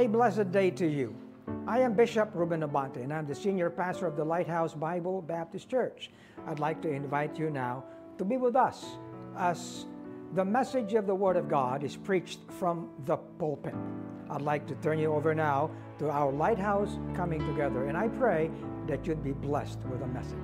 a blessed day to you. I am Bishop Ruben Abante, and I'm the senior pastor of the Lighthouse Bible Baptist Church. I'd like to invite you now to be with us as the message of the Word of God is preached from the pulpit. I'd like to turn you over now to our Lighthouse Coming Together, and I pray that you'd be blessed with the message.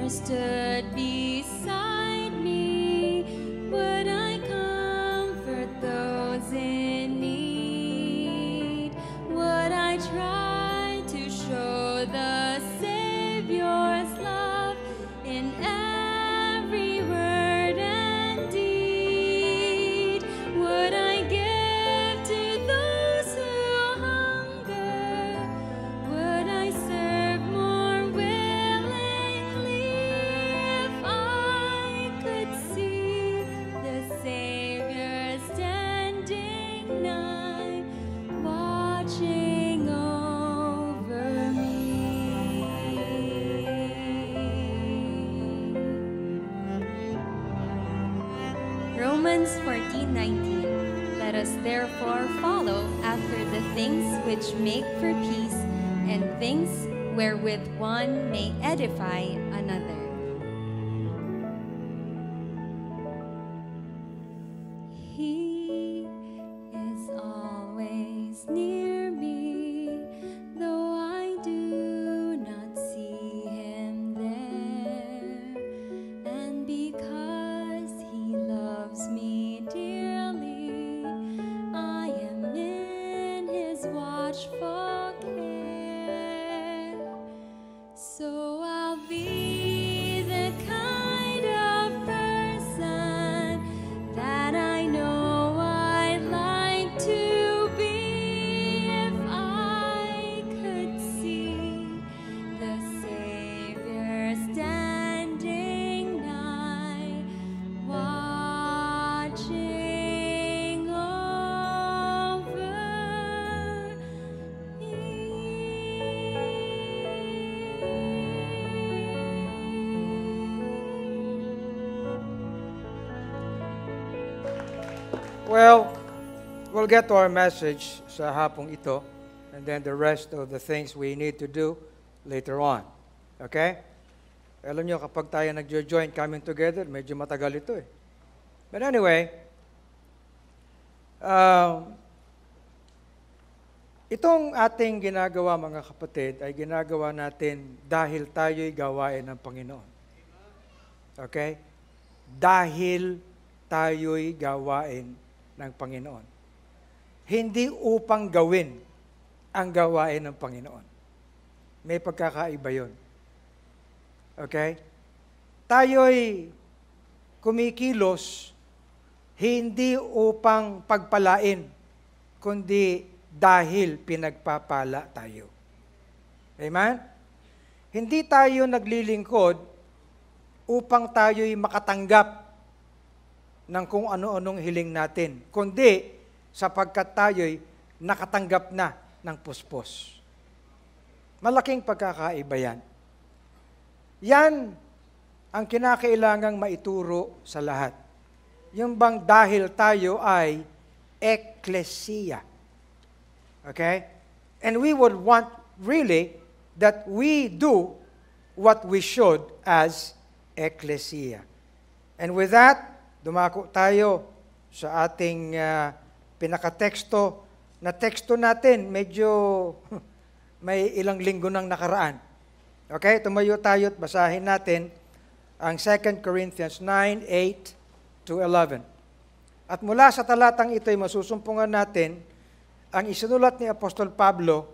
Stood beside me, would I comfort those in need? Would I try to show the Savior's love in every word and deed? Would I give to those who hunger? Would I serve more willingly? If I could see the Savior standing nigh, watching over me. Romans 14:19. Let us therefore follow after the things which make for peace, and things wherewith one may edify another. He is always near me, though I do not see him there. And because he loves me dearly, I am in his watchful care. So I'll be the kind of person that I know I'd like to be if I could see the Savior standing nigh, watching over Well, we'll get to our message sa hapong ito. and then the rest of the things we need to do later on. Okay? Alam nyo, kapag tayo nag-join, coming together, medyo matagal ito eh. But anyway, itong ating ginagawa, mga kapatid, ay ginagawa natin dahil tayo'y gawain ng Panginoon. Okay? Dahil tayo'y gawain ng Panginoon. Hindi upang gawin ang gawain ng Panginoon. May pagkakaiba yun. Okay? Tayo'y kumikilos hindi upang pagpalain, kundi dahil pinagpapala tayo. Amen? Hindi tayo naglilingkod upang tayo'y makatanggap ng kung ano-anong hiling natin, kundi sapagkat tayo'y nakatanggap na ng puspos. Malaking pagkakaiba yan. Yan ang kinakailangang maituro sa lahat. Yung bang dahil tayo ay ecclesia. Okay? And we would want really that we do what we should as ecclesia. And with that, dumako tayo sa ating pinakateksto na teksto natin. Medyo may ilang linggo nang nakaraan. Okay? Tumayo tayo at basahin natin ang 2 Corinthians 9:8-11. At mula sa talatang ito ay masusumpungan natin ang isinulat ni Apostol Pablo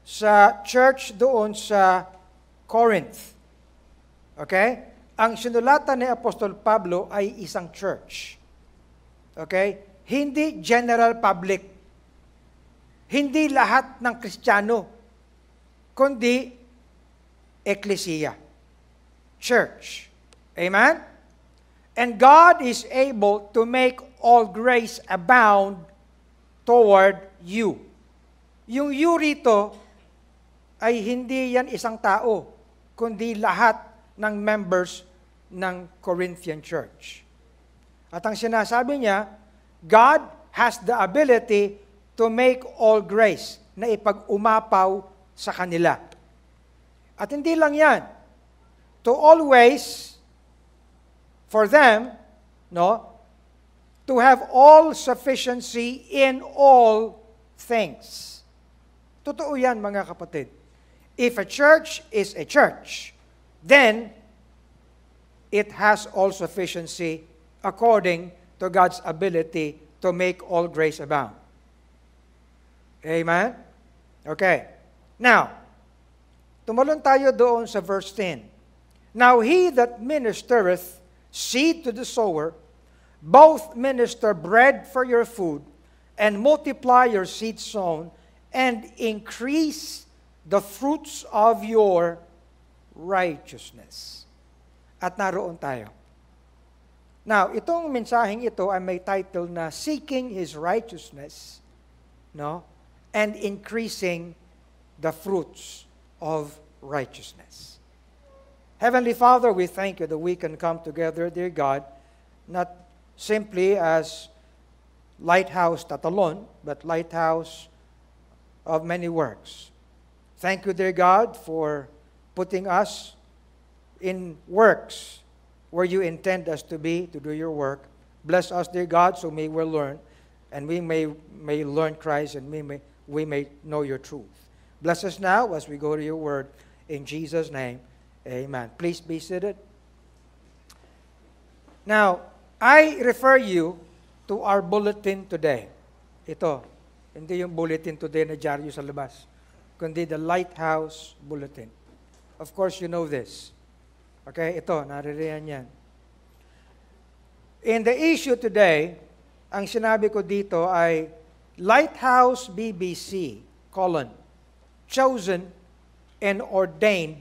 sa church doon sa Corinth. Okay? Ang sinulatan ni Apostol Pablo ay isang church. Okay? Hindi general public. Hindi lahat ng Kristiyano, kundi ecclesia, church. Amen? And God is able to make all grace abound toward you. Yung you rito ay hindi yan isang tao, kundi lahat ng members ng Corinthian church. At ang sinasabi niya, God has the ability to make all grace na ipag-umapaw sa kanila. At hindi lang yan. To always, for them, to have all sufficiency in all things. Totoo yan, mga kapatid. If a church is a church, then it has all sufficiency according to God's ability to make all grace abound. Amen? Okay. Now, tumalon tayo doon sa verse 10. Now he that ministereth seed to the sower, both minister bread for your food, and multiply your seed sown, and increase the fruits of your righteousness. At naroon tayo. Now, itong mensaheng ito ay may title na Seeking His Righteousness, and increasing the fruits of righteousness. Heavenly Father, we thank you that we can come together, dear God, not simply as Lighthouse Tatalon, but Lighthouse of many works. Thank you, dear God, for putting us in works where you intend us to be, to do your work. Bless us, dear God, so may we learn, and we may learn Christ, and we may know your truth. Bless us now as we go to your word. In Jesus' name, amen. Please be seated. Now, I refer you to our bulletin today. Ito, hindi yung bulletin today na dyaryo sa labas, kundi the Lighthouse Bulletin. Of course, you know this. Okay, ito, naririyan yan. In the issue today, ang sinabi ko dito ay Lighthouse BBC, chosen and ordained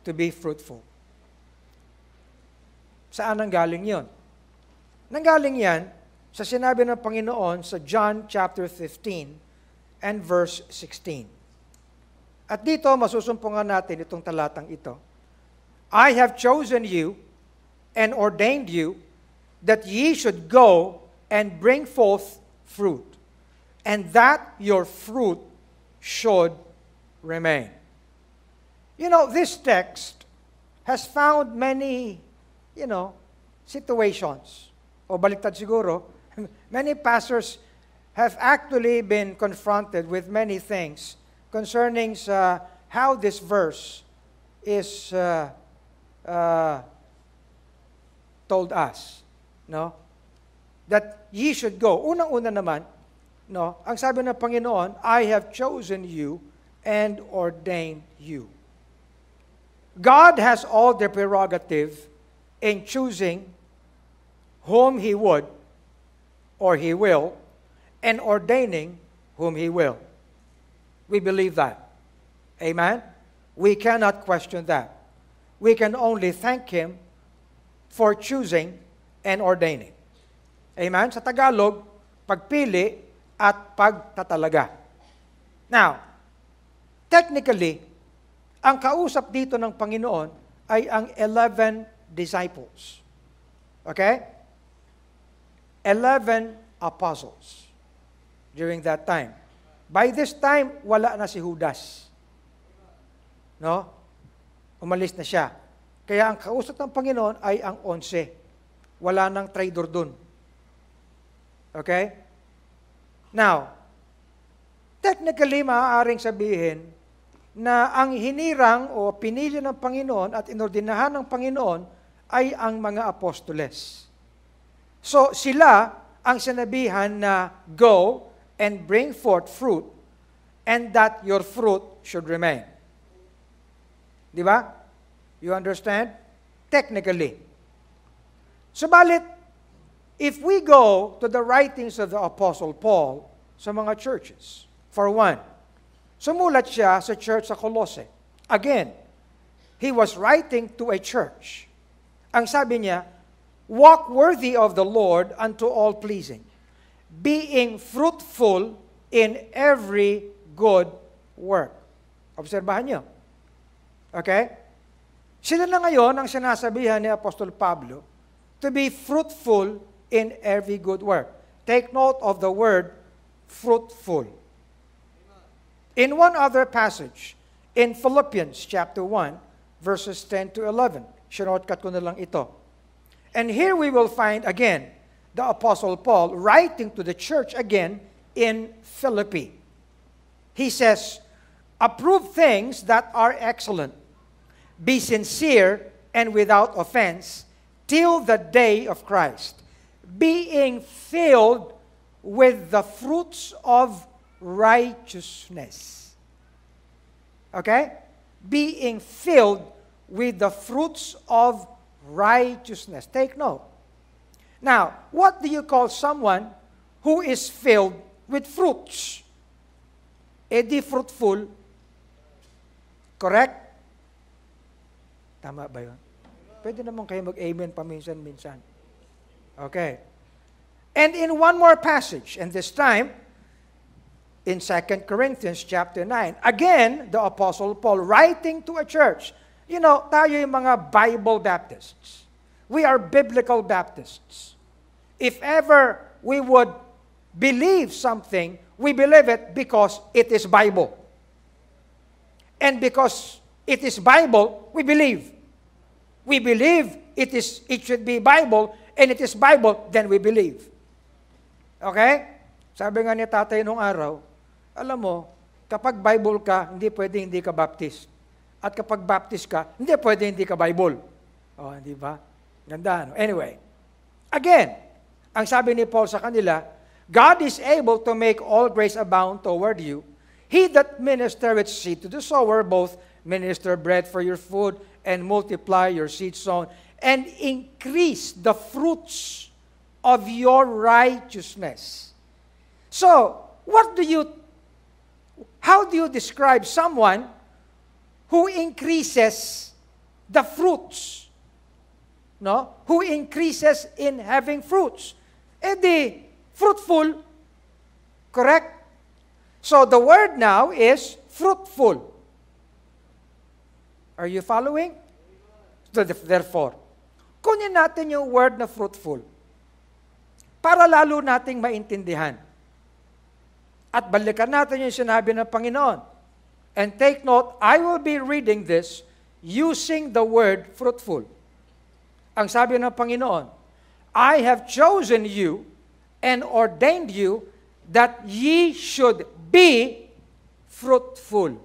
to be fruitful. Saan nanggaling yun? Nanggaling yan sa sinabi ng Panginoon sa John chapter 15 and verse 16. At dito, masusumpungan natin itong talatang ito. I have chosen you and ordained you that ye should go and bring forth fruit, and that your fruit should remain. You know, this text has found many, situations. O baliktad siguro, many pastors have actually been confronted with many things concerning how this verse is told us, no? That ye should go. Unang-una naman, no? Ang sabi ng Panginoon, I have chosen you and ordained you. God has all the prerogative in choosing whom He would or He will, and ordaining whom He will. We believe that. Amen? We cannot question that. We can only thank Him for choosing and ordaining. Amen? Sa Tagalog, pagpili at pagtatalaga. Now, technically, ang kausap dito ng Panginoon ay ang 11 disciples. Okay? 11 apostles during that time. By this time, wala na si Judas. No? Umalis na siya. Kaya ang kausap ng Panginoon ay ang 11. Wala nang traidor dun. Okay? Now, technically, maaaring sabihin na ang hinirang o pinili ng Panginoon at inordinahan ng Panginoon ay ang mga apostoles. So, sila ang sinabihan na go and bring forth fruit and that your fruit should remain. Di ba? You understand? Technically. Subalit, if we go to the writings of the Apostle Paul sa mga churches, for one, sumulat siya sa church sa Colossae. Again, he was writing to a church. Ang sabi niya, walk worthy of the Lord unto all pleasing, being fruitful in every good work. Obserbahan niyo. Okay? Sila na ngayon ang sinasabihan ni Apostol Pablo to be fruitful in every good work. Take note of the word fruitful. In one other passage, in Philippians chapter 1, verses 10 to 11, shortcut ko na lang ito. And here we will find again the Apostle Paul writing to the church again in Philippi. He says, approve things that are excellent, be sincere and without offense, till the day of Christ, being filled with the fruits of righteousness. Okay? Being filled with the fruits of righteousness. Take note. Now, what do you call someone who is filled with fruits? Di fruitful. Correct? Tama ba yun? Pwede naman kayo mag-amen paminsan-minsan. Okay. And in one more passage, and this time, in 2 Corinthians chapter 9, again, the Apostle Paul writing to a church. You know, tayo yung mga Bible Baptists. We are biblical Baptists. If ever we would believe something, we believe it because it is Bible. And because it is Bible, we believe. We believe it should be Bible, and it is Bible, then we believe. Okay? Sabi nga ni tatay nung araw, alam mo, kapag Bible ka, hindi pwede hindi ka Baptist. At kapag Baptist ka, hindi pwede hindi ka Bible. O, hindi ba? Ganda, no? Anyway, again, ang sabi ni Paul sa kanila, God is able to make all grace abound toward you. He that ministereth seed to the sower, both minister bread for your food, and multiply your seed sown, and increase the fruits of your righteousness. So, how do you describe someone who increases the fruits? No? Who increases in having fruits? Fruitful. Correct? So the word now is fruitful. Are you following? So therefore, kunin natin yung word na fruitful para lalo nating maintindihan. At balikan natin yung sinabi ng Panginoon. And take note, I will be reading this using the word fruitful. Ang sabi ng Panginoon, I have chosen you and ordained you that ye should be fruitful.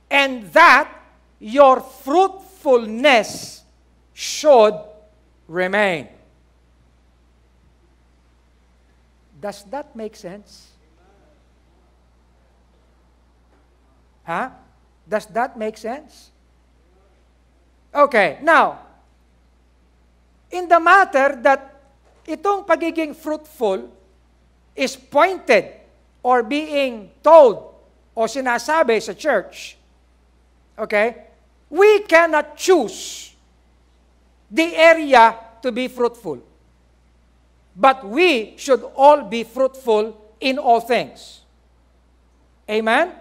And that your fruitfulness should remain. Does that make sense? Huh? Does that make sense? Okay, now, in the matter that itong pagiging fruitful is pointed or being told o sinasabi sa church, okay, we cannot choose the area to be fruitful. But we should all be fruitful in all things. Amen?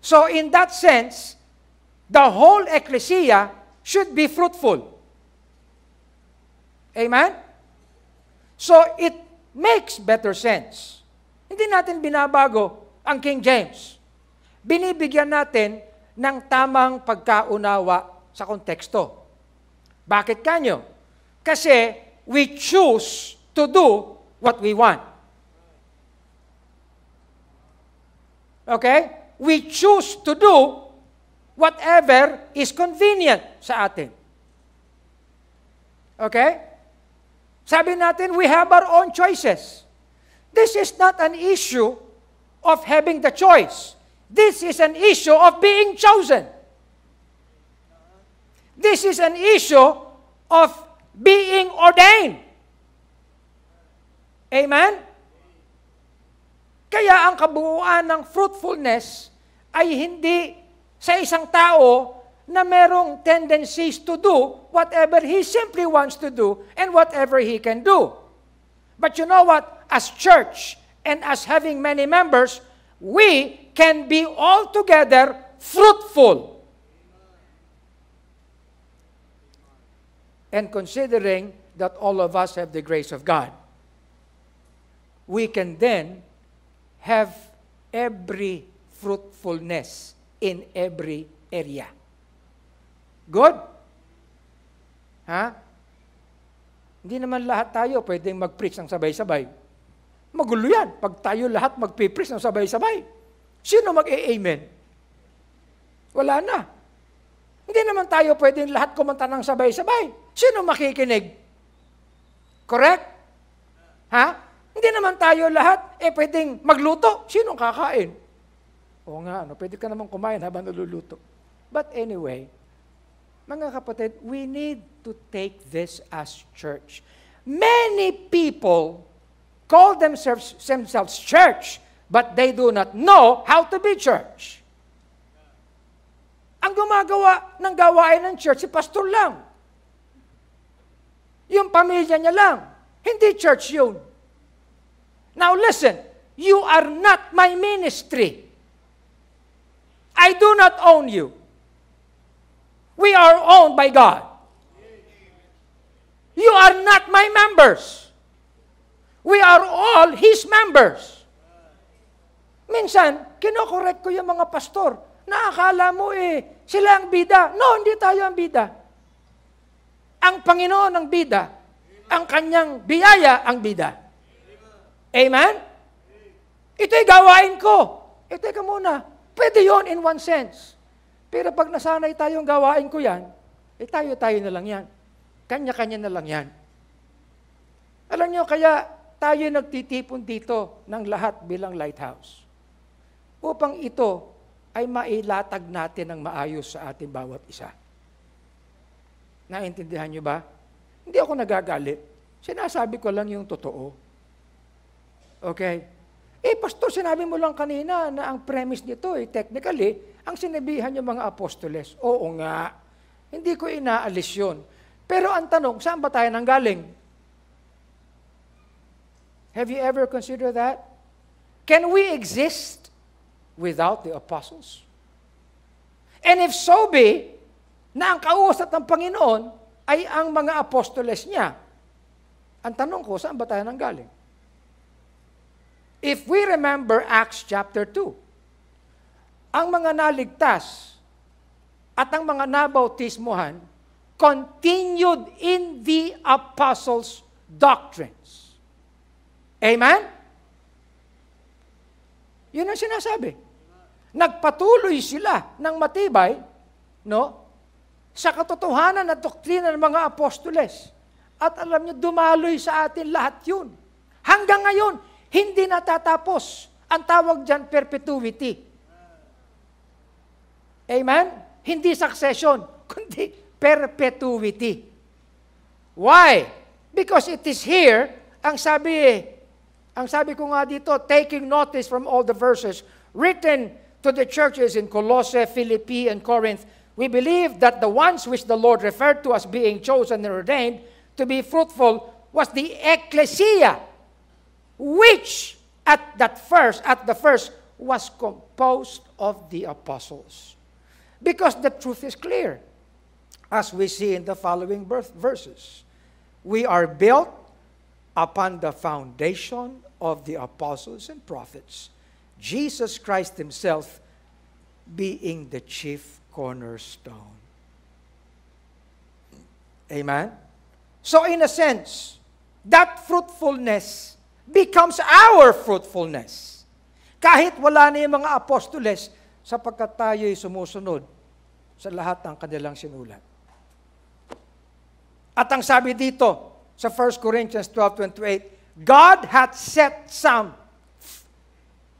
So in that sense, the whole ecclesia should be fruitful. Amen? So it makes better sense. Hindi natin binabago ang King James. Binibigyan natin ng tamang pagkaunawa sa konteksto. Bakit kanyo? Kasi we choose to do what we want. Okay? We choose to do whatever is convenient sa atin. Okay? Sabi natin, we have our own choices. This is not an issue of having the choice. This is an issue of being chosen. This is an issue of being ordained. Amen? Kaya ang kabuuan ng fruitfulness ay hindi sa isang tao na merong tendencies to do whatever he simply wants to do and whatever he can do. But you know what? As church and as having many members, we can be altogether fruitful. And considering that all of us have the grace of God, we can then have every fruitfulness in every area. Good? Ha? Hindi naman lahat tayo pwedeng mag-preach ng sabay-sabay. Magulo yan pag tayo lahat mag-preach ng sabay-sabay. Sino mag-e-amen? Wala na. Hindi naman tayo pwedeng lahat kumanta ng sabay-sabay. Sino makikinig? Correct? Ha? Hindi naman tayo lahat pwedeng magluto. Sino kakain? Oo nga, pwede ka naman kumain habang naluluto. But anyway, mga kapatid, we need to take this as church. Many people call themselves church, but they do not know how to be church. Ang gumagawa ng gawain ng church, si pastor lang. Yung pamilya niya lang. Hindi church yun. Now listen, you are not my ministry. I do not own you. We are owned by God. You are not my members. We are all His members. Minsan, kinokorek ko yung mga pastor na akala mo sila ang bida. No, hindi tayo ang bida. Ang Panginoon ang bida. Ang kanyang biyaya ang bida. Amen? Ito'y gawain ko. Teka muna. Pwede yon in one sense. Pero pag nasanay tayong gawain ko yan, tayo-tayo na lang yan. Kanya-kanya na lang yan. Alam nyo, kaya tayo nagtitipon dito ng lahat bilang lighthouse. Upang ito ay mailatag natin ng maayos sa ating bawat isa. Naintindihan nyo ba? Hindi ako nagagalit. Sinasabi ko lang yung totoo. Okay? Pastor, sinabi mo lang kanina na ang premise nito technically, ang sinabihan yung mga apostoles. Oo nga. Hindi ko inaalis yun. Pero ang tanong, saan ba tayo nanggaling? Have you ever considered that? Can we exist without the apostles? And if so be, na ang kausap ng Panginoon ay ang mga apostoles niya, ang tanong ko, saan ba tayo nanggaling? If we remember Acts chapter 2, ang mga naligtas at ang mga nabautismuhan continued in the apostles' doctrines. Amen? Yun ang sinasabi. Nagpatuloy sila ng matibay, no, sa katotohanan at doktrina ng mga apostoles. At alam niyo, dumaloy sa atin lahat yun. Hanggang ngayon, hindi natatapos. Ang tawag dyan, perpetuity. Amen? Hindi succession, kundi perpetuity. Why? Because it is here, ang sabi ko nga dito, taking notice from all the verses written to the churches in Colossae, Philippi, and Corinth, we believe that the ones which the Lord referred to as being chosen and ordained to be fruitful was the ecclesia, which at the first was composed of the apostles. Because the truth is clear, as we see in the following verses. We are built upon the foundation of the apostles and prophets, Jesus Christ himself being the chief cornerstone. Amen? So in a sense, that fruitfulness becomes our fruitfulness. Kahit wala na yung mga apostoles, sapagkat tayo'y sumusunod sa lahat ng kanilang sinulat. At ang sabi dito sa 1 Corinthians 12:28, God hath set some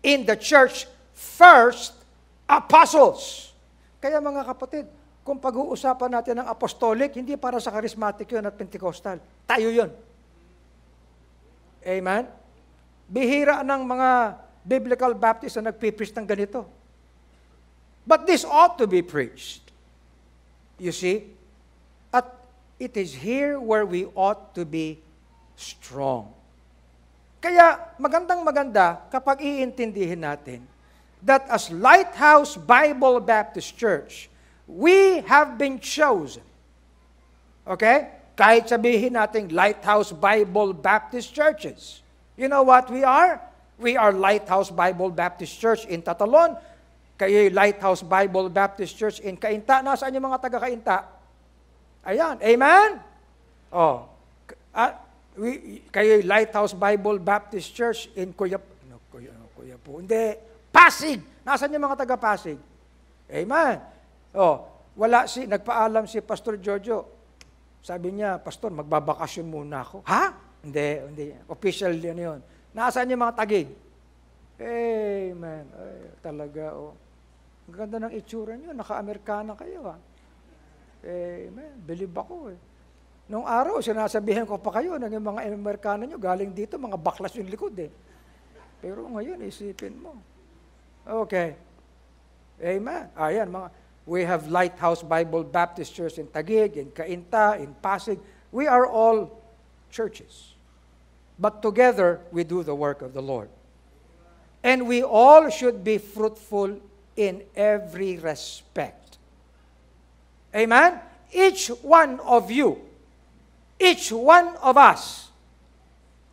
in the church first apostles. Kaya mga kapatid, kung pag-uusapan natin ng apostolic, hindi para sa charismatic yun at Pentecostal. Tayo yun. Amen? Bihira ng mga biblical Baptists na nagpipreach ng ganito. But this ought to be preached. You see? At it is here where we ought to be strong. Kaya magandang-maganda kapag iintindihin natin that as Lighthouse Bible Baptist Church, we have been chosen. Okay? Kahit sabihin natin Lighthouse Bible Baptist Churches. You know what we are? We are Lighthouse Bible Baptist Church in Tatalon. Kayo'y Lighthouse Bible Baptist Church in Cainta. Nasaan yung mga taga-Cainta? Ayan. Amen? Oh. Kayo'y Lighthouse Bible Baptist Church in Kuyapo. Hindi. Pasig. Nasaan yung mga taga-Pasig? Amen. Oh. Nagpaalam si Pastor Jojo. Sabi niya, Pastor, magbabakasyon muna ako. Ha? Hindi. Official yun. Nasaan yung mga Tagig? Amen. Ay, talaga, oh. Ang ganda ng itsura niyo. Naka-Amerikana kayo, ha? Amen. Believe ako, eh. Nung araw, sinasabihan ko pa kayo, ng mga Amerikana niyo, galing dito, mga baklas yung likod, eh. Pero ngayon, isipin mo. Okay. Amen. Ayan, we have Lighthouse Bible Baptist Church in Taguig, in Cainta, in Pasig. We are all churches. But together, we do the work of the Lord. And we all should be fruitful in every respect. Amen? Each one of you, each one of us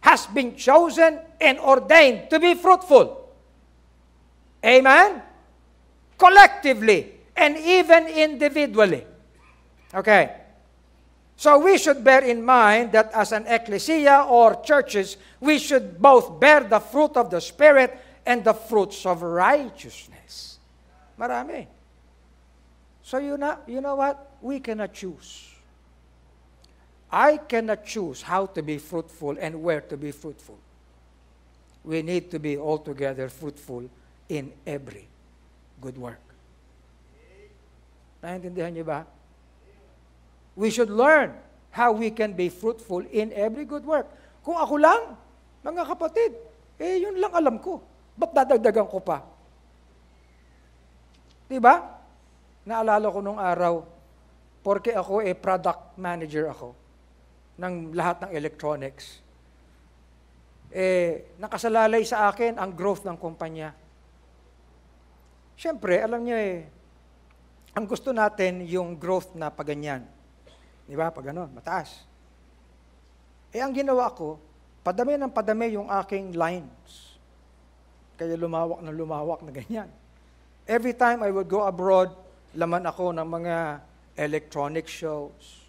has been chosen and ordained to be fruitful. Amen? Collectively and even individually. Okay. So we should bear in mind that as an ecclesia or churches, we should both bear the fruit of the Spirit and the fruits of righteousness. Marami. So you know what? We cannot choose. I cannot choose how to be fruitful and where to be fruitful. We need to be altogether fruitful in every good work. Naintindihan niyo ba? We should learn how we can be fruitful in every good work. Kung ako lang, mga kapatid, yun lang alam ko. Ba't dadagdagan ko pa? Diba? Naalala ko nung araw, porque ako product manager ako ng lahat ng electronics. Nakasalalay sa akin ang growth ng kumpanya. Siyempre, alam niyo ang gusto natin yung growth na paganyan. Di ba? Pag gano'n, mataas. Ang ginawa ko, padami ng padami yung aking lines. Kaya lumawak na ganyan. Every time I would go abroad, laman ako ng mga electronic shows.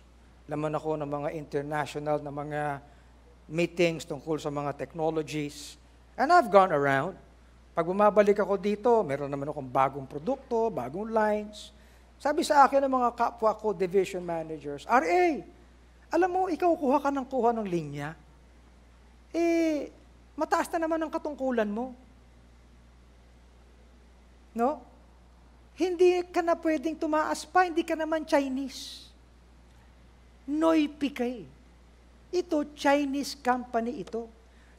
Laman ako ng mga international na mga meetings tungkol sa mga technologies. And I've gone around. Pag bumabalik ako dito, meron naman akong bagong produkto, bagong lines. Sabi sa akin ng mga kapwa ko, division managers, RA, alam mo, ikaw kuha ng linya. Mataas na naman ang katungkulan mo. No? Hindi ka na pwedeng tumaas pa, hindi ka naman Chinese. Noipi kay. Ito, Chinese company ito.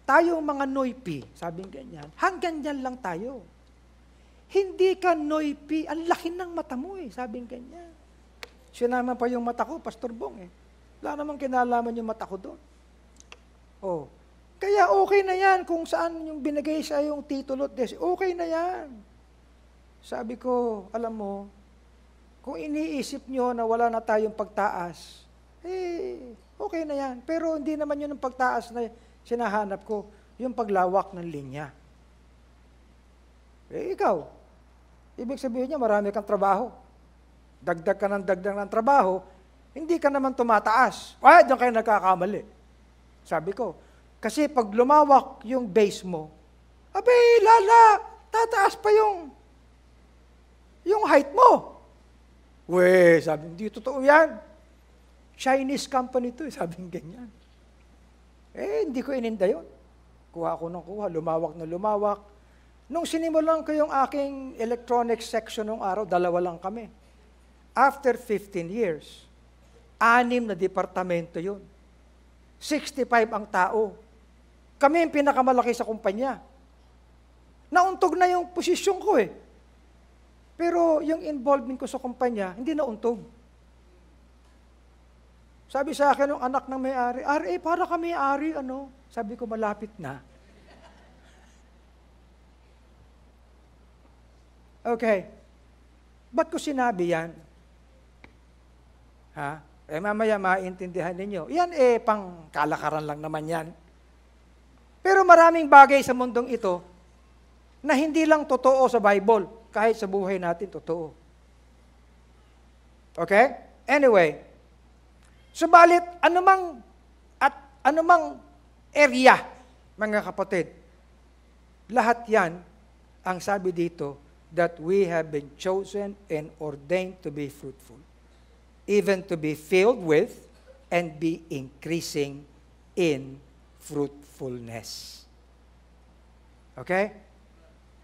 Tayo mga Noipi, sabing ganyan, hanggang dyan lang tayo. Hindi ka Noipi, ang laki ng mata mo sabing ganyan. Sinama pa yung mata ko, Pastor Bong Wala namang kinalaman yung mata ko doon. Kaya okay na yan kung saan yung binigay sa yung titulo, okay na yan. Sabi ko, alam mo, kung iniisip nyo na wala na tayong pagtaas, okay na yan. Pero hindi naman yun ang pagtaas na sinahanap ko, yung paglawak ng linya. Ikaw, ibig sabihin niya, marami kang trabaho. Dagdag ng trabaho, hindi ka naman tumataas. Diyan kayo nagkakamali. Sabi ko, kasi pag lumawak yung base mo, tataas pa yung height mo. Sabi, hindi totoo yan. Chinese company to, sabing ganyan. Hindi ko ininda yun. Kuha ko ng kuha, lumawak na lumawak. Nung sinimulan ko yung aking electronics section nung araw, 2 lang kami. After 15 years, 6 na departamento yun. 65 ang tao. Kami yung pinakamalaki sa kumpanya. Nauntog na yung posisyon ko Pero yung involvement ko sa kumpanya, hindi nauntog. Sabi sa akin ng anak ng may-ari, RA, para ka may-ari, Sabi ko, malapit na. Okay. Ba't ko sinabi yan? Mamaya maintindihan ninyo. Yan pang kalakaran lang naman yan. Pero maraming bagay sa mundong ito na hindi lang totoo sa Bible, kahit sa buhay natin totoo. Okay? Anyway, subalit, anumang area, mga kapatid, lahat yan, ang sabi dito, that we have been chosen and ordained to be fruitful, even to be filled with and be increasing in fruitfulness. Okay?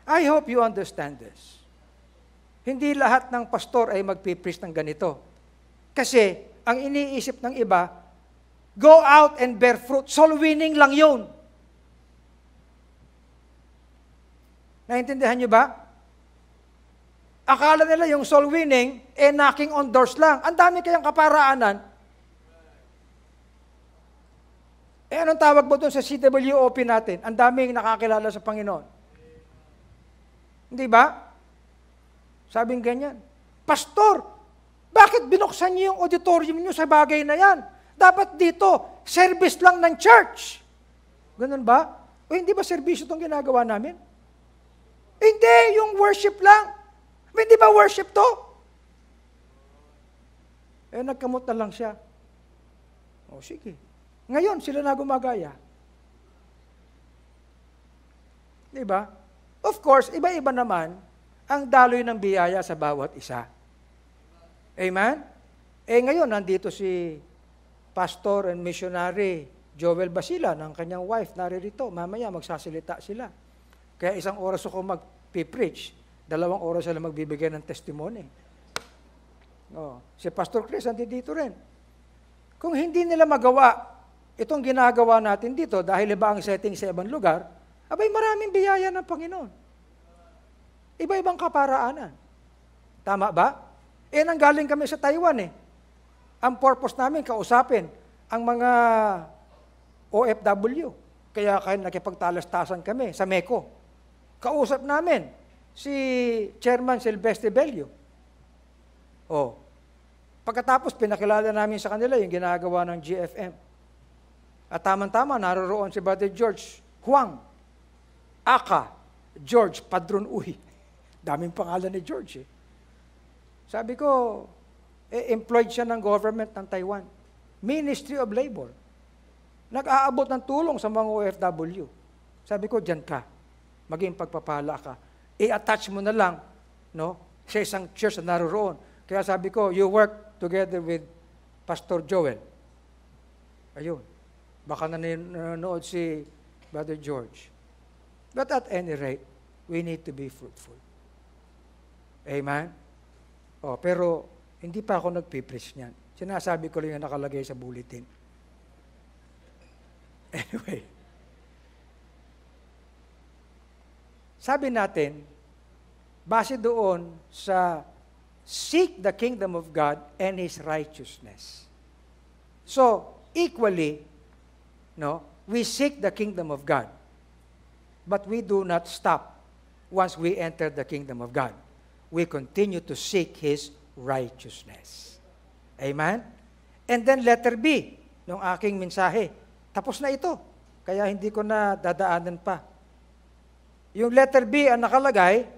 I hope you understand this. Hindi lahat ng pastor ay magpipreach ng ganito. Kasi, ang iniisip ng iba, go out and bear fruit. Soul winning lang yun. Naintindihan nyo ba? Akala nila yung soul winning, knocking on doors lang. Ang dami kayang kaparaanan. Anong tawag mo doon sa CWOP natin? Ang daming nakakilala sa Panginoon. Hindi ba? Sabing ganyan. Pastor, bakit binuksan niyo yung auditorium niyo sa bagay na yan? Dapat dito, service lang ng church. Ganun ba? Hindi ba servisyo itong ginagawa namin? Hindi, yung worship lang. Hindi ba worship to? Nagkamot na lang siya. Sige. Ngayon, sila na gumagaya. Diba? Of course, iba-iba naman ang daloy ng biyaya sa bawat isa. Amen? Ngayon, nandito si pastor and missionary Joel Basila ng kanyang wife, naririto. Mamaya, magsasalita sila. Kaya 1 oras ako mag-preach. 2 oras sila magbibigay ng testimony. Si Pastor Chris, nandito rin. Kung hindi nila magawa itong ginagawa natin dito, dahil iba ang setting sa ibang lugar, maraming biyaya ng Panginoon. Iba-ibang kaparaanan. Tama ba? Nanggaling kami sa Taiwan Ang purpose namin, kausapin ang mga OFW. Kaya nakipagtalastasan kami sa MECO. Kausap namin si Chairman Silvestre Bello. Pagkatapos, pinakilala namin sa kanila yung ginagawa ng GFM. At tama-tama, naroroon si Brother George Huang, Aka, George Padron Uy. Daming pangalan ni George eh. Sabi ko, employed siya ng government ng Taiwan. Ministry of Labor. Nag-aabot ng tulong sa mga OFW. Sabi ko, dyan ka. Maging pagpapala ka. I-attach mo na lang, no, sa isang church na naroon. Kaya sabi ko, you work together with Pastor Joel. Ayun. Baka nanonood si Brother George. But at any rate, we need to be fruitful. Amen? Pero hindi pa ako nagpipreach niyan. Sinasabi ko lang yung nakalagay sa bulletin. Anyway. Sabi natin, base doon sa seek the kingdom of God and His righteousness. So, equally, no, we seek the kingdom of God. But we do not stop once we enter the kingdom of God. We continue to seek His righteousness. Amen? And then letter B, ng aking mensahe. Tapos na ito. Kaya hindi ko na dadaanan pa. Yung letter B ang nakalagay,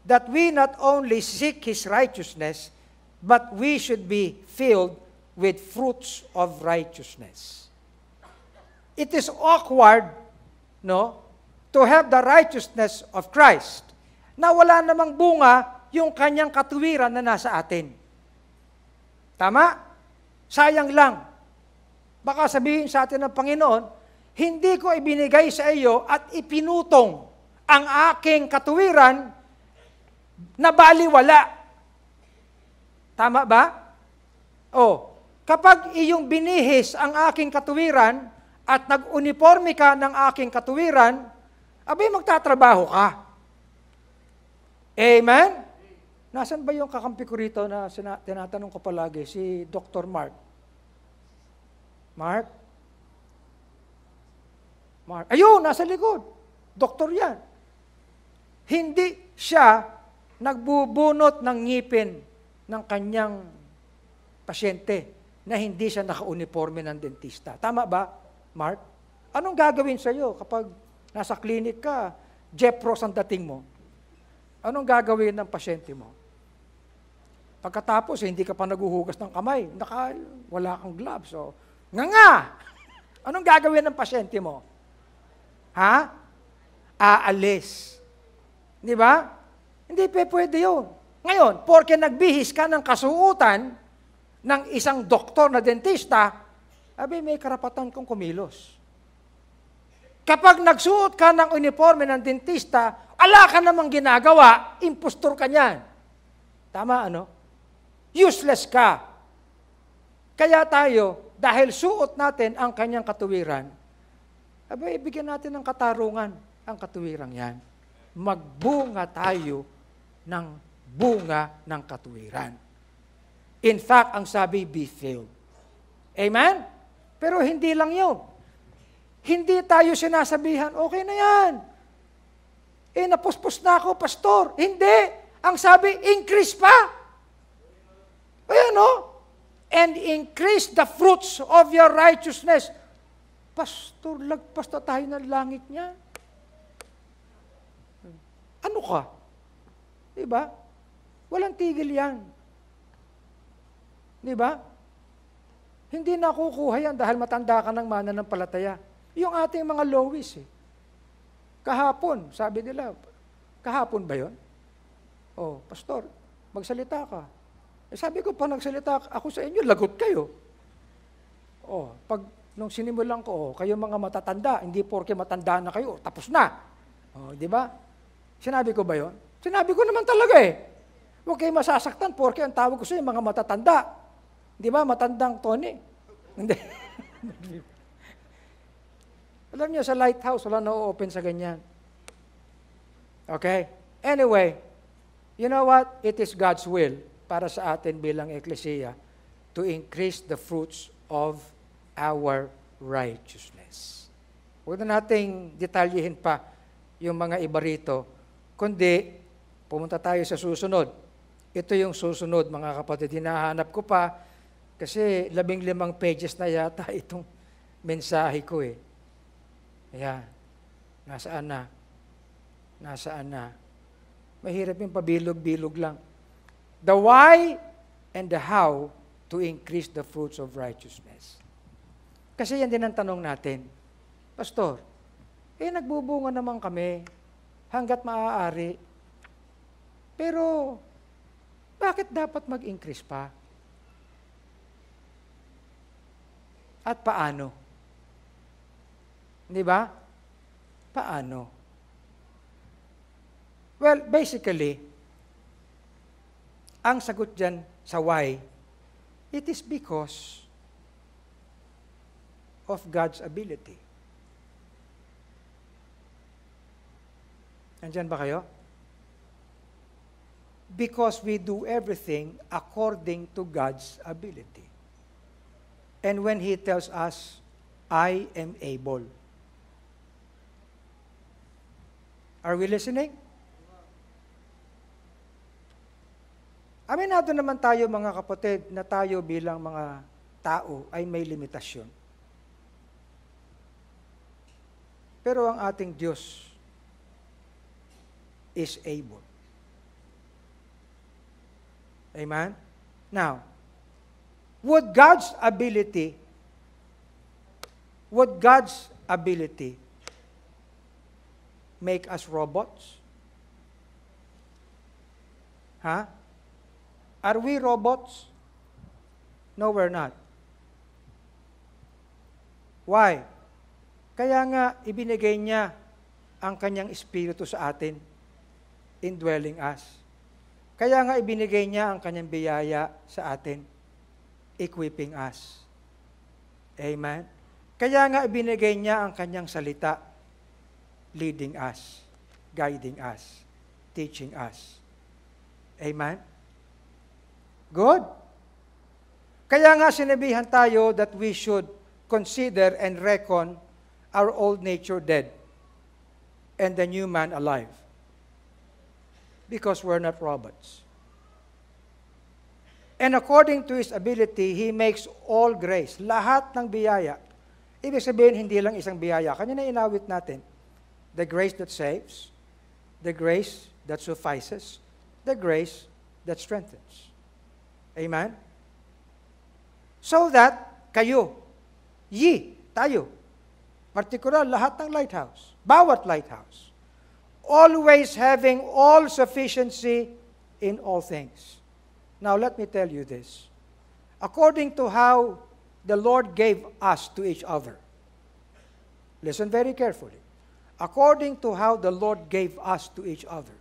that we not only seek His righteousness, but we should be filled with fruits of righteousness. It is awkward, no, to have the righteousness of Christ, na wala namang bunga yung kanyang katuwiran na nasa atin. Tama? Sayang lang. Baka sabihin sa atin ng Panginoon, hindi ko ibinigay sa iyo at ipinutong ang aking katuwiran na baliwala. Tama ba? Kapag iyong binihis ang aking katuwiran at nag-uniforme ka ng aking katuwiran, abay magtatrabaho ka. Amen? Nasaan ba yung kakampi ko rito na tinatanong ko palagi? Si Dr. Mark. Mark? Ayun, nasa likod. Doktor yan. Hindi siya nagbubunot ng ngipin ng kanyang pasyente na hindi siya naka-uniforme ng dentista. Tama ba, Mark? Anong gagawin sa iyo kapag nasa klinik ka, Jepros ang dating mo? Anong gagawin ng pasyente mo? Pagkatapos, hindi ka pa naguhugas ng kamay, wala kang gloves. So, nga! Anong gagawin ng pasyente mo? Ha? Aalis. Di ba? Hindi pwede yun. Ngayon, porke nagbihis ka ng kasuutan ng isang doktor na dentista, may karapatan kong kumilos. Kapag nagsuot ka ng uniforme ng dentista, ala ka namang ginagawa, impostor ka niyan. Tama, ano? Useless ka. Kaya tayo, dahil suot natin ang kanyang katuwiran, ibigyan natin ng katarungan ang katuwirang yan. Magbunga tayo ng bunga ng katuwiran. In fact, ang sabi, be filled. Amen? Pero hindi lang yun. Hindi tayo sinasabihan, okay na yan. Napuspos na ako, pastor. Hindi. Ang sabi, increase pa. Ayan, no? And increase the fruits of your righteousness. Pastor, lagpas na tayo ng langit niya. Ano ka? Diba? Walang tigil yan. Diba? Hindi nakukuha yan dahil matanda ka ng mananampalataya. Yung ating mga lowis Kahapon, sabi nila, kahapon ba yun? Pastor, magsalita ka. Sabi ko, pag nagsalita ako sa inyo, lagot kayo. Nung sinimulan ko, kayo mga matatanda, hindi porke matanda na kayo, tapos na. Di ba? Sinabi ko ba yun? Sinabi ko naman talaga Huwag kayo masasaktan porke ang tawag ko sa inyo, mga matatanda. Di ba? Matandang Tony. Hindi. Alam niyo, sa lighthouse, wala na-open sa ganyan. Okay? Anyway, you know what? It is God's will para sa atin bilang eklesiya to increase the fruits of our righteousness. Huwag na nating detalyihin pa yung mga iba rito, kundi pumunta tayo sa susunod. Ito yung susunod, mga kapatid. Hinahanap ko pa kasi 15 pages na yata itong mensahe ko Ayan. Nasaan na? Nasaan na? Mahirap yung pabilog-bilog lang. The why and the how to increase the fruits of righteousness. Kasi yan din ang tanong natin. Pastor, nagbubunga naman kami hanggat maaari. Pero, bakit dapat mag-increase pa? At paano? Di ba? Paano? Well, basically, ang sagot dyan sa why, it is because of God's ability. Nandyan ba kayo? Because we do everything according to God's ability. And when He tells us, I am able. Are we listening? Aminado naman tayo mga kapatid na tayo bilang mga tao ay may limitasyon. Pero ang ating Diyos is able. Amen? Now, would God's ability make us robots? Huh? Are we robots? No, we're not. Why? Kaya nga, ibinigay niya ang kanyang espiritu sa atin, indwelling us. Kaya nga, ibinigay niya ang kanyang biyaya sa atin, equipping us. Amen? Kaya nga, ibinigay niya ang kanyang salita, leading us, guiding us, teaching us. Amen? Good. Kaya nga sinabihan tayo that we should consider and reckon our old nature dead and the new man alive. Because we're not robots. And according to His ability, He makes all grace. Lahat ng biyaya. Ibig sabihin, hindi lang isang biyaya. Kanina inawit natin. The grace that saves, the grace that suffices, the grace that strengthens. Amen? So that, kayo, tayo, particular, lahat ng lighthouse, bawat lighthouse, always having all sufficiency in all things. Now, let me tell you this. According to how the Lord gave us to each other, listen very carefully. According to how the Lord gave us to each other,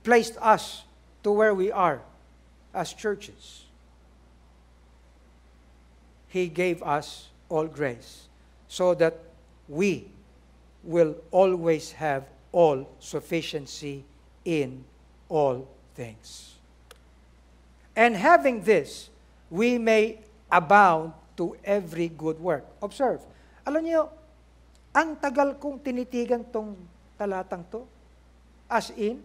placed us to where we are, as churches, He gave us all grace so that we will always have all sufficiency in all things. And having this, we may abound to every good work. Observe. Alam niyo, ang tagal kong tinitigan tong talatang to, as in,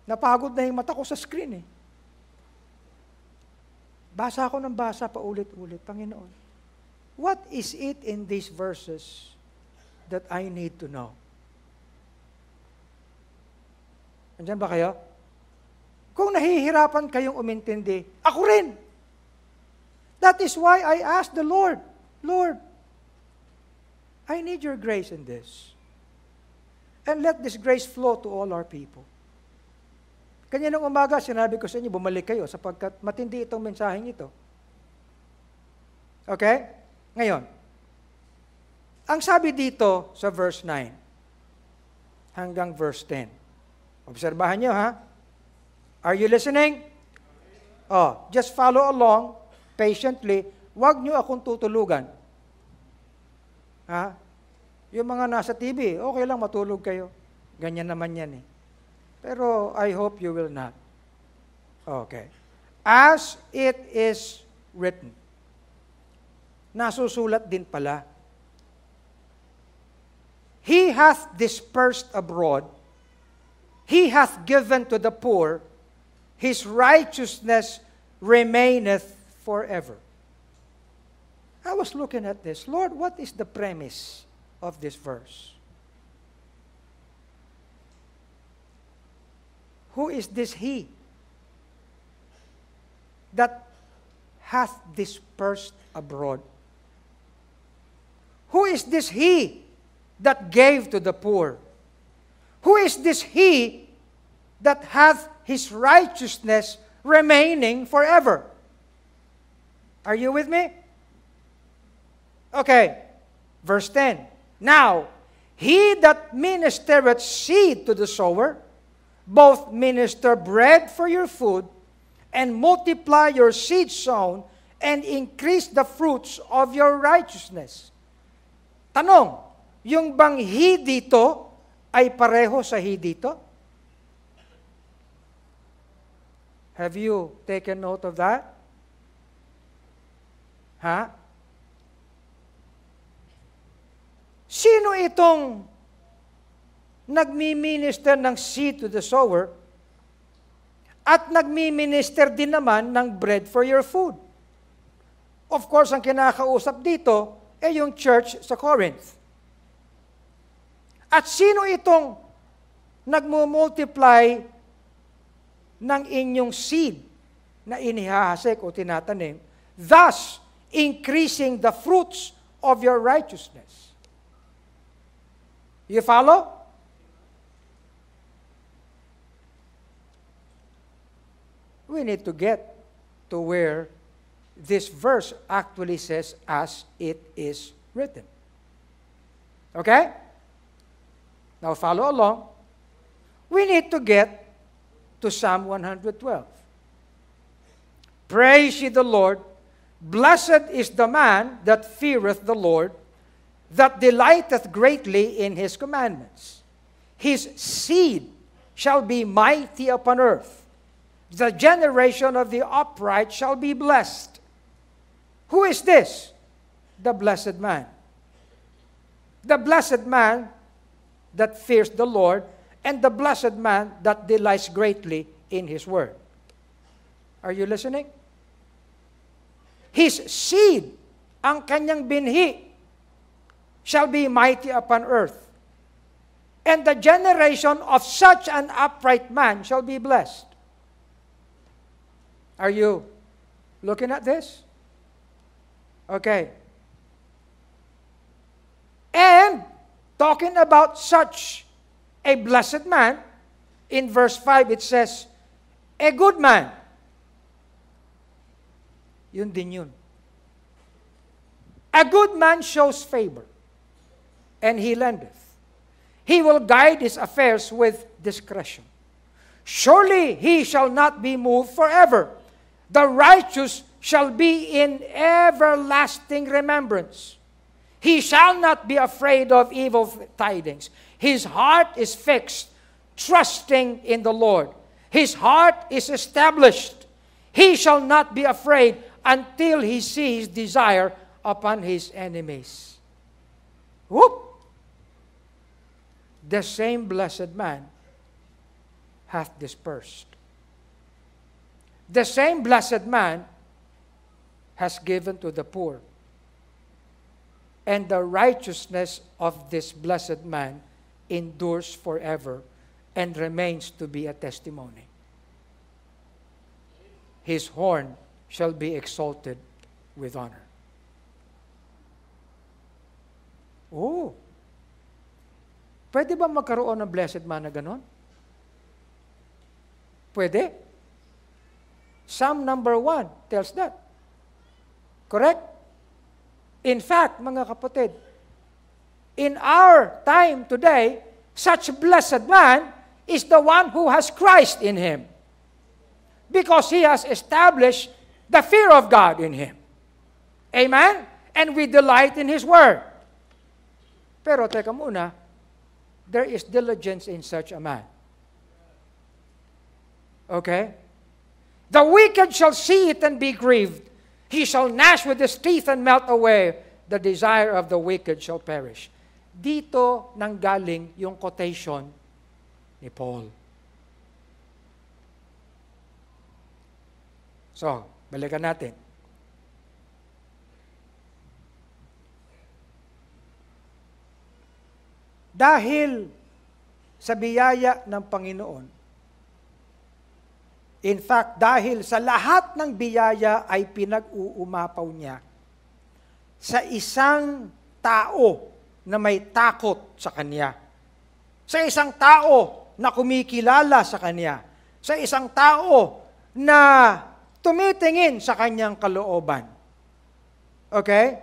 napagod na yung mata ko sa screen eh. Basa ako ng basa paulit-ulit, Panginoon. What is it in these verses that I need to know? Andyan ba kayo? Kung nahihirapan kayong umintindi, ako rin. That is why I asked the Lord, Lord, I need your grace in this. And let this grace flow to all our people. Kaninang umaga, sinabi ko sa inyo, bumalik kayo sapagkat matindi itong mensaheng ito. Okay? Ngayon, ang sabi dito sa verse 9 hanggang verse 10. Obserbahan nyo, ha? Are you listening? Oh, just follow along patiently. Huwag nyo akong tutulugan. Ha? Yung mga nasa TV, okay lang matulog kayo. Ganyan naman yan eh. Pero I hope you will not. Okay. As it is written. Nasusulat din pala. He hath dispersed abroad. He hath given to the poor. His righteousness remaineth forever. I was looking at this. Lord, what is the premise of this verse? Who is this he that hath dispersed abroad? Who is this he that gave to the poor? Who is this he that hath his righteousness remaining forever? Are you with me? Okay, verse 10. Now, he that ministereth seed to the sower, both minister bread for your food, and multiply your seed sown, and increase the fruits of your righteousness. Tanong, yung bang he dito ay pareho sa he dito? Have you taken note of that? Ha? Sino itong nagmi-minister ng seed to the sower at nagmi-minister din naman ng bread for your food? Of course, ang kinakausap dito ay yung church sa Corinth. At sino itong nagmumultiply ng inyong seed na inihahasik o tinatanim, thus increasing the fruits of your righteousness? You follow? We need to get to where this verse actually says, as it is written. Okay? Now follow along. We need to get to Psalm 112. Praise ye the Lord. Blessed is the man that feareth the Lord, that delighteth greatly in his commandments. His seed shall be mighty upon earth. The generation of the upright shall be blessed. Who is this? The blessed man. The blessed man that fears the Lord, and the blessed man that delights greatly in his word. Are you listening? His seed, ang kanyang binhi, shall be mighty upon earth. And the generation of such an upright man shall be blessed. Are you looking at this? Okay. And talking about such a blessed man, in verse 5 it says, a good man. Yun din yun. A good man shows favor, and he lendeth. He will guide his affairs with discretion. Surely he shall not be moved forever. The righteous shall be in everlasting remembrance. He shall not be afraid of evil tidings. His heart is fixed, trusting in the Lord. His heart is established. He shall not be afraid until he see his desire upon his enemies. Whoop! The same blessed man hath dispersed. The same blessed man has given to the poor. And the righteousness of this blessed man endures forever and remains to be a testimony. His horn shall be exalted with honor. Oh, pwede ba magkaroon ng blessed man na ganon? Pwede. Psalm number 1 tells that. Correct? In fact, mga kapatid, in our time today, such blessed man is the one who has Christ in him. Because he has established the fear of God in him. Amen? And we delight in his word. Pero teka muna, there is diligence in such a man. Okay? The wicked shall see it and be grieved. He shall gnash with his teeth and melt away. The desire of the wicked shall perish. Dito nanggaling yung quotation ni Paul. So, balikan natin. Dahil sa biyaya ng Panginoon, In fact, dahil sa lahat ng biyaya ay pinag-uumapaw niya sa isang tao na may takot sa Kanya. Sa isang tao na kumikilala sa Kanya. Sa isang tao na tumitingin sa Kanyang kalooban. Okay?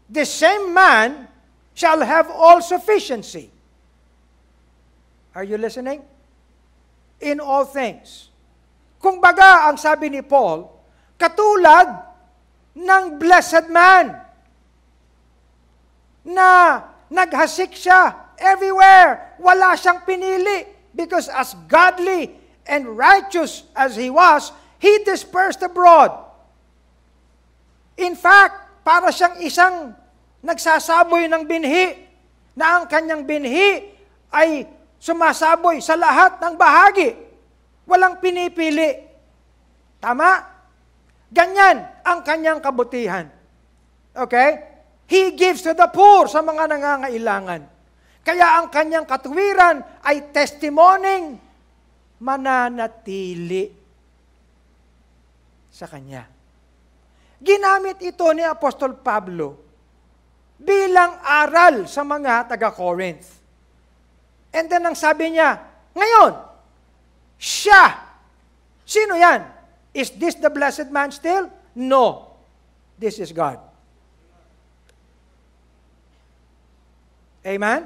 The same man shall have all sufficiency. Are you listening? In all things. Kung baga, ang sabi ni Paul, katulad ng blessed man na naghasik siya everywhere. Wala siyang pinili because as godly and righteous as he was, he dispersed abroad. In fact, para siyang isang nagsasaboy ng binhi na ang kanyang binhi ay sumasaboy sa lahat ng bahagi. Walang pinipili. Tama? Ganyan ang kanyang kabutihan. Okay? He gives to the poor sa mga nangangailangan. Kaya ang kanyang katuwiran ay testimonying mananatili sa kanya. Ginamit ito ni Apostol Pablo bilang aral sa mga taga-Corinth. And then ang sabi niya, ngayon, siya. Sino yan? Is this the blessed man still? No. This is God. Amen?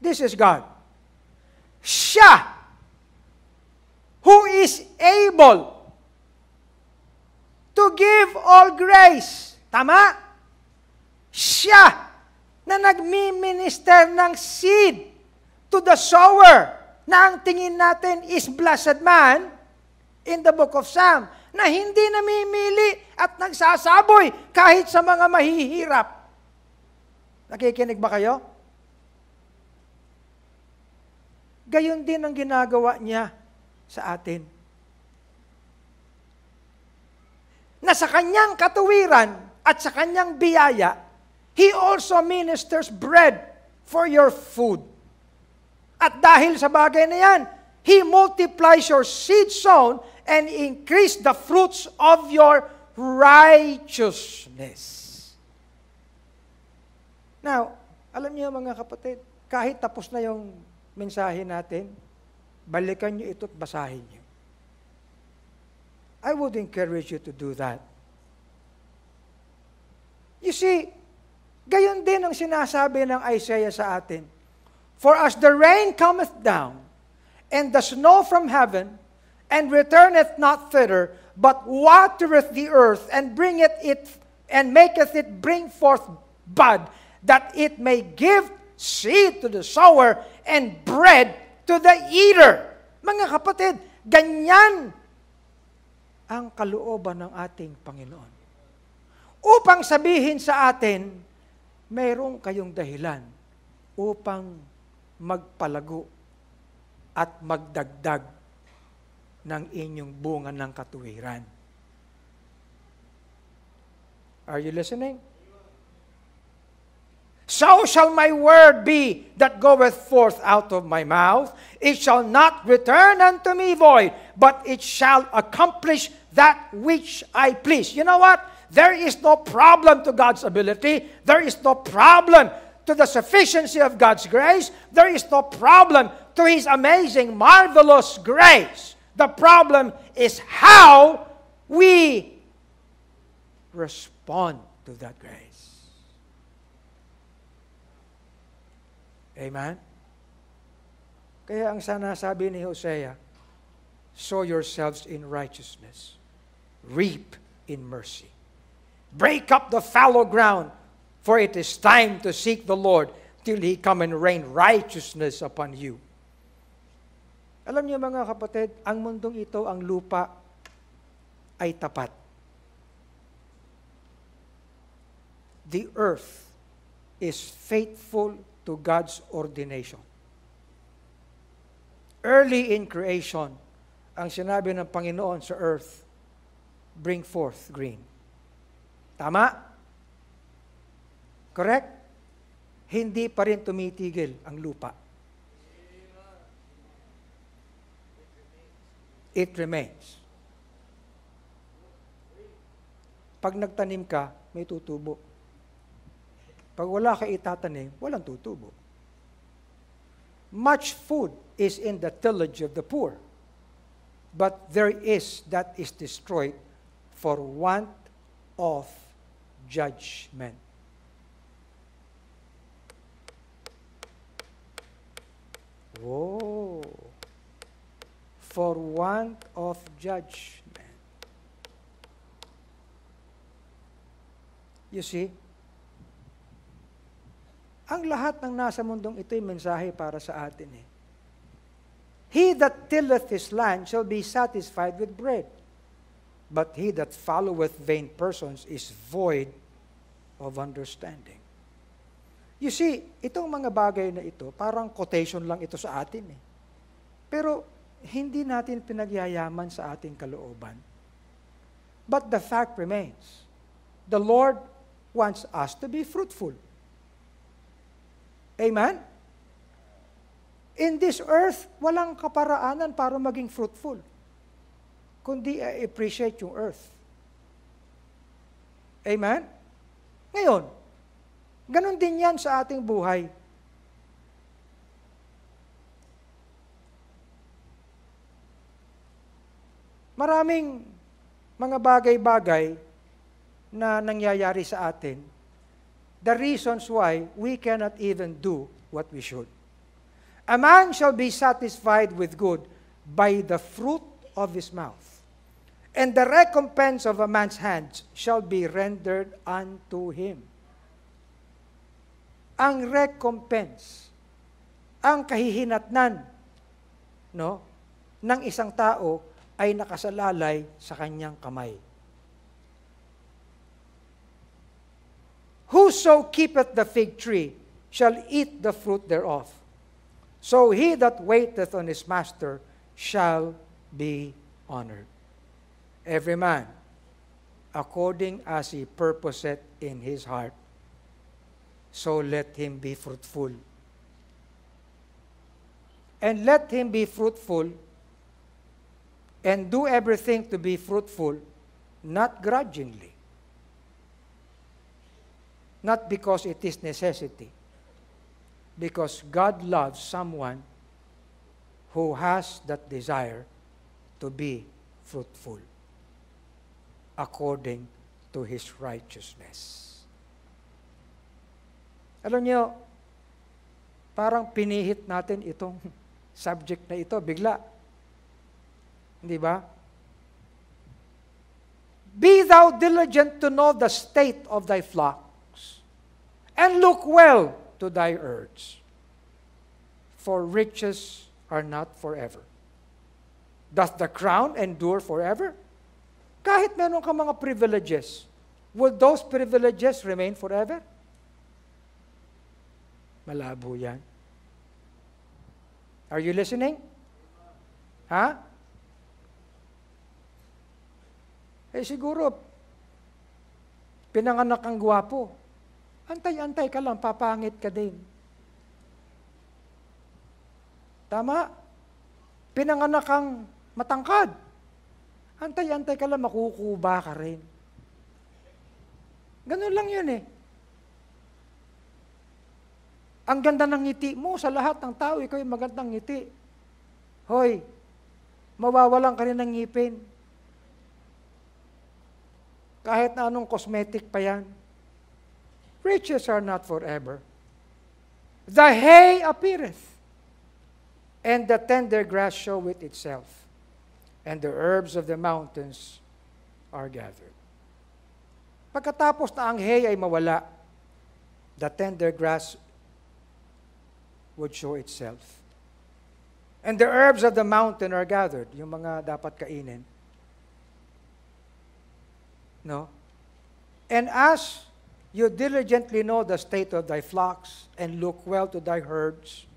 This is God. Siya who is able to give all grace. Tama? Siya na nagmi-minister ng seed to the sower na ang tingin natin is blessed man in the book of Psalm, na hindi namimili at nagsasaboy kahit sa mga mahihirap. Nakikinig ba kayo? Gayon din ang ginagawa niya sa atin. Na sa kanyang katuwiran at sa kanyang biyaya, He also ministers bread for your food. At dahil sa bagay na yan, He multiplies your seed sown and increase the fruits of your righteousness. Now, alam niyo mga kapatid, kahit tapos na yung mensahe natin, balikan niyo ito at basahin niyo. I would encourage you to do that. You see, gayon din ang sinasabi ng Isaiah sa atin. For as the rain cometh down, and the snow from heaven, and returneth not thither, but watereth the earth, and bringeth it, and maketh it bring forth bud, that it may give seed to the sower, and bread to the eater. Mga kapatid, ganyan ang kalooban ng ating Panginoon. Upang sabihin sa atin, mayroong kayong dahilan upang magpalago at magdagdag ng inyong bunga ng katuwiran. Are you listening? So shall my word be that goeth forth out of my mouth. It shall not return unto me void, but it shall accomplish that which I please. You know what? There is no problem to God's ability. There is no problem to the sufficiency of God's grace. There is no problem to His amazing, marvelous grace. The problem is how we respond to that grace. Amen? Kaya ang sinasabi ni Hosea, sow yourselves in righteousness, reap in mercy. Break up the fallow ground, for it is time to seek the Lord till He come and rain righteousness upon you. Alam niyo mga kapatid, ang mundong ito, ang lupa, ay tapat. The earth is faithful to God's ordination. Early in creation, ang sinabi ng Panginoon sa earth, bring forth green. Tama? Correct? Hindi pa rin tumitigil ang lupa. it remains. Pag nagtanim ka, may tutubo. Pag wala ka itatanim, walang tutubo. Much food is in the tillage of the poor, but there is that is destroyed for want of judgment. Whoa. For want of judgment. You see? Ang lahat ng nasa mundong ito ay mensahe para sa atin eh. He that tilleth his land shall be satisfied with bread, but he that followeth vain persons is void of understanding. You see, itong mga bagay na ito, parang quotation lang ito sa atin eh. Pero hindi natin pinagyayaman sa ating kalooban. But the fact remains, the Lord wants us to be fruitful. Amen? In this earth, walang kaparaanan para maging fruitful, kundi appreciate yung earth. Amen? Ngayon, ganun din yan sa ating buhay. Maraming mga bagay-bagay na nangyayari sa atin, the reasons why we cannot even do what we should. A man shall be satisfied with good by the fruit of his mouth, and the recompense of a man's hands shall be rendered unto him. Ang recompense, ang kahihinatnan, no, ng isang tao ay nakasalalay sa kanyang kamay. Whoso keepeth the fig tree shall eat the fruit thereof. So he that waiteth on his master shall be honored. Every man according as he purposeth in his heart, so let him be fruitful. And let him be fruitful and do everything to be fruitful, not grudgingly, not because it is necessity, because God loves someone who has that desire to be fruitful according to his righteousness. Alam niyo, parang pinihit natin itong subject na ito bigla. Hindi ba? Be thou diligent to know the state of thy flocks, and look well to thy herds, for riches are not forever. Doth the crown endure forever? Kahit meron ka mga privileges, will those privileges remain forever? Malabo yan. Are you listening? Ha? Eh siguro, pinanganak kang gwapo. Antay-antay ka lang, papangit ka din. Tama? Pinanganak kang matangkad. Antay-antay ka lang, makukuba ka rin. Ganun lang yun eh. Ang ganda ng ngiti mo sa lahat ng tao, ikaw yung magandang ngiti. Hoy, mawawalan ka rin ng ngipin. Kahit na anong cosmetic pa yan. Riches are not forever. The hay appeareth, and the tender grass showeth itself, and the herbs of the mountains are gathered. Pagkatapos na ang hay ay mawala, the tender grass would show itself. And the herbs of the mountain are gathered, yung mga dapat kainin. No? And as you diligently know the state of thy flocks, and look well to thy herds,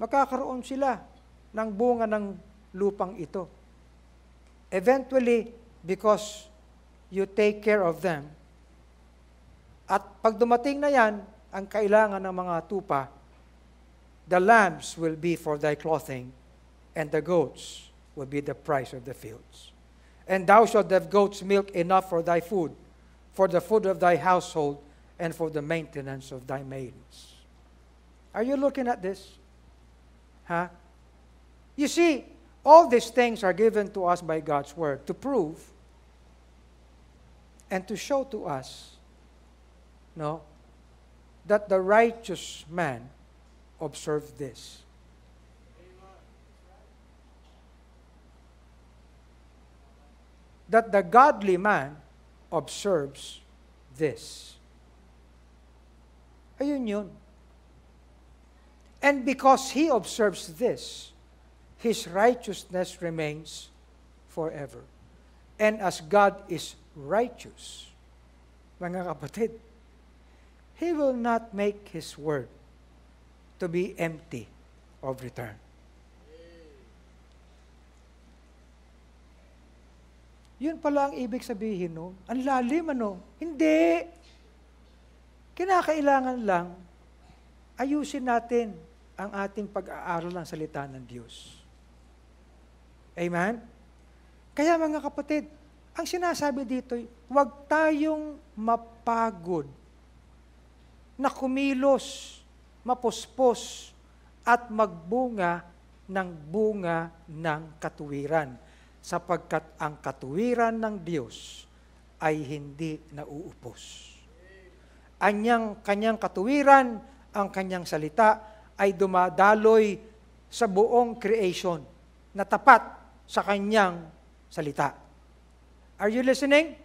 magkakaroon sila ng bunga ng lupang ito. Eventually, because you take care of them, at pag dumating na yan, ang kailangan ng mga tupa, the lambs will be for thy clothing, and the goats will be the price of the fields. And thou shalt have goat's milk enough for thy food, for the food of thy household, and for the maintenance of thy maidens. Are you looking at this? Huh? You see, all these things are given to us by God's word to prove and to show to us, no, that the righteous man observed this. That the godly man observes this. Ayun yun. And because he observes this, his righteousness remains forever. And as God is righteous, mga kapatid, He will not make His word to be empty of return. Yun pala ang ibig sabihin nun. Ang lalim, ano? Hindi. Kinakailangan lang ayusin natin ang ating pag-aaral ng salita ng Diyos. Amen? Kaya mga kapatid, ang sinasabi dito, huwag tayong mapagod na kumilos, mapuspos, at magbunga ng bunga ng katuwiran, sapagkat ang katuwiran ng Diyos ay hindi nauupos. Kanyang katuwiran, ang kanyang salita, ay dumadaloy sa buong creation na tapat sa kanyang salita. Are you listening?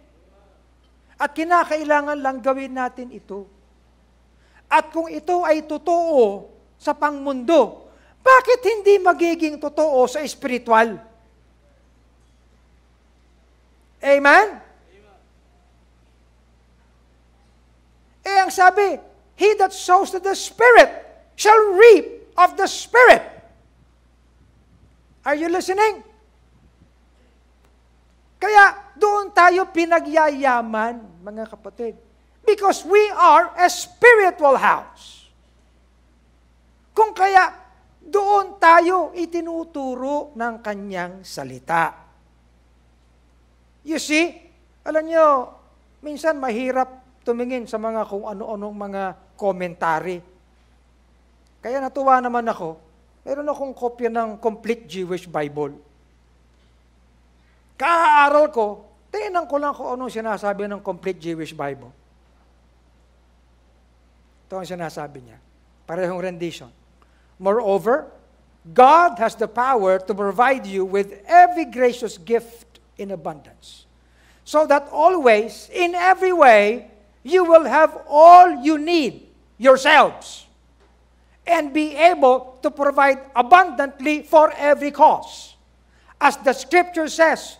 At kinakailangan lang gawin natin ito. At kung ito ay totoo sa pangmundo, bakit hindi magiging totoo sa espiritual? Amen? Eh, ang sabi, he that sows to the Spirit shall reap of the Spirit. Are you listening? Kaya doon tayo pinagyayaman, mga kapatid. Because we are a spiritual house. Kung kaya doon tayo itinuturo ng kanyang salita. You see, alam nyo, minsan mahirap tumingin sa mga kung ano-anong mga komentary. Kaya natuwa naman ako, meron akong kopya ng Complete Jewish Bible. Kaaral ko, tingnan ko lang kung anong sinasabi ng Complete Jewish Bible. Ito ang sinasabi niya. Parehong rendition. Moreover, God has the power to provide you with every gracious gift in abundance, so that always, in every way, you will have all you need yourselves and be able to provide abundantly for every cause. As the scripture says,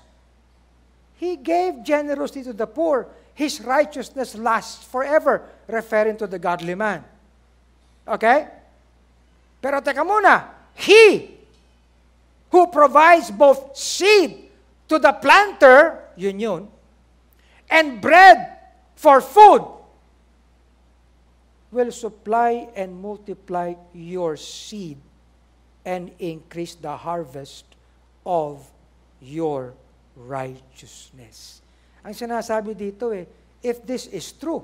He gave generously to the poor. His righteousness lasts forever, referring to the godly man. Okay? Pero teka muna, He who provides both seed to the planter, yun, and bread for food, will supply and multiply your seed and increase the harvest of your righteousness. Ang sinasabi dito if this is true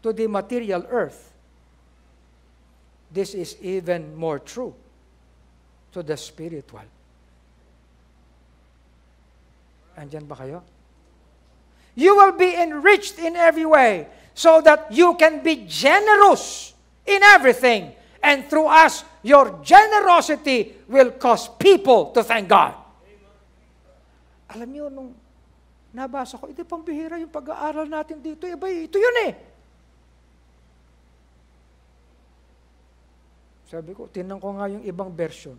to the material earth, this is even more true to the spiritual. Andyan ba kayo? You will be enriched in every way so that you can be generous in everything. And through us, your generosity will cause people to thank God. Alam niyo, nung nabasa ko, ito pambihira yung pag-aaral natin dito. Ito yun eh. Sabi ko, tinang ko nga yung ibang version.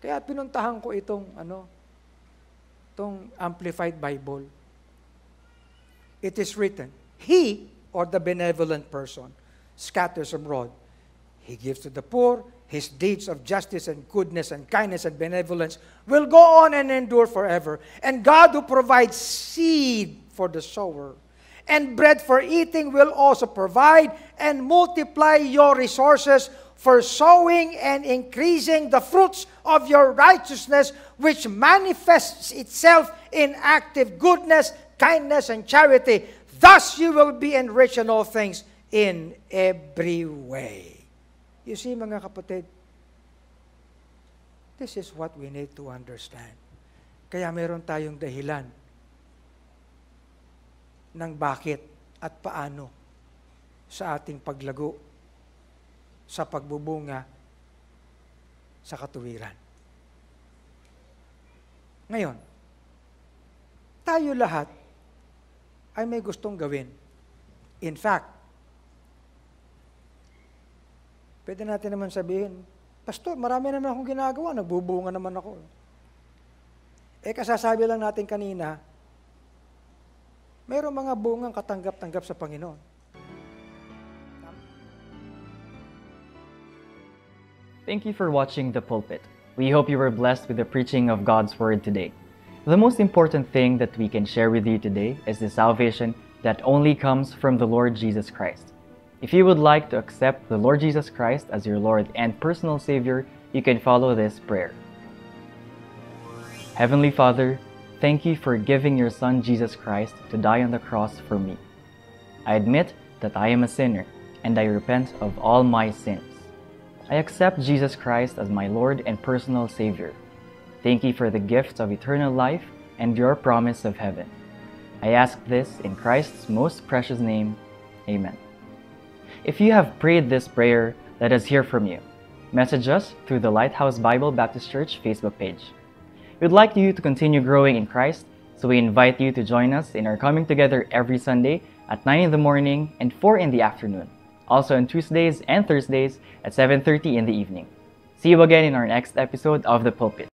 Kaya pinuntahan ko itong Amplified Bible. It is written, He, or the benevolent person, scatters abroad. He gives to the poor. His deeds of justice and goodness and kindness and benevolence will go on and endure forever. And God who provides seed for the sower and bread for eating will also provide and multiply your resources for sowing and increasing the fruits of your righteousness, which manifests itself in active goodness, kindness, and charity. Thus you will be enriched in all things in every way. You see, mga kapatid, this is what we need to understand. Kaya meron tayong dahilan ng bakit at paano sa ating paglago, sa pagbubunga, sa katuwiran. Ngayon, tayo lahat ay may gustong gawin. In fact, pwede natin naman sabihin, Pastor, marami naman akong ginagawa, nagbubunga naman ako. Kasasabi lang natin kanina, mayroong mga bungang katanggap-tanggap sa Panginoon. Thank you for watching The Pulpit. We hope you were blessed with the preaching of God's Word today. The most important thing that we can share with you today is the salvation that only comes from the Lord Jesus Christ. If you would like to accept the Lord Jesus Christ as your Lord and personal Savior, you can follow this prayer. Heavenly Father, thank you for giving your Son Jesus Christ to die on the cross for me. I admit that I am a sinner and I repent of all my sins. I accept Jesus Christ as my Lord and personal Savior. Thank you for the gift of eternal life and your promise of heaven. I ask this in Christ's most precious name. Amen. If you have prayed this prayer, let us hear from you. Message us through the Lighthouse Bible Baptist Church Facebook page. We'd like you to continue growing in Christ, so we invite you to join us in our coming together every Sunday at 9 in the morning and 4 in the afternoon. Also on Tuesdays and Thursdays at 7:30 in the evening. See you again in our next episode of The Pulpit.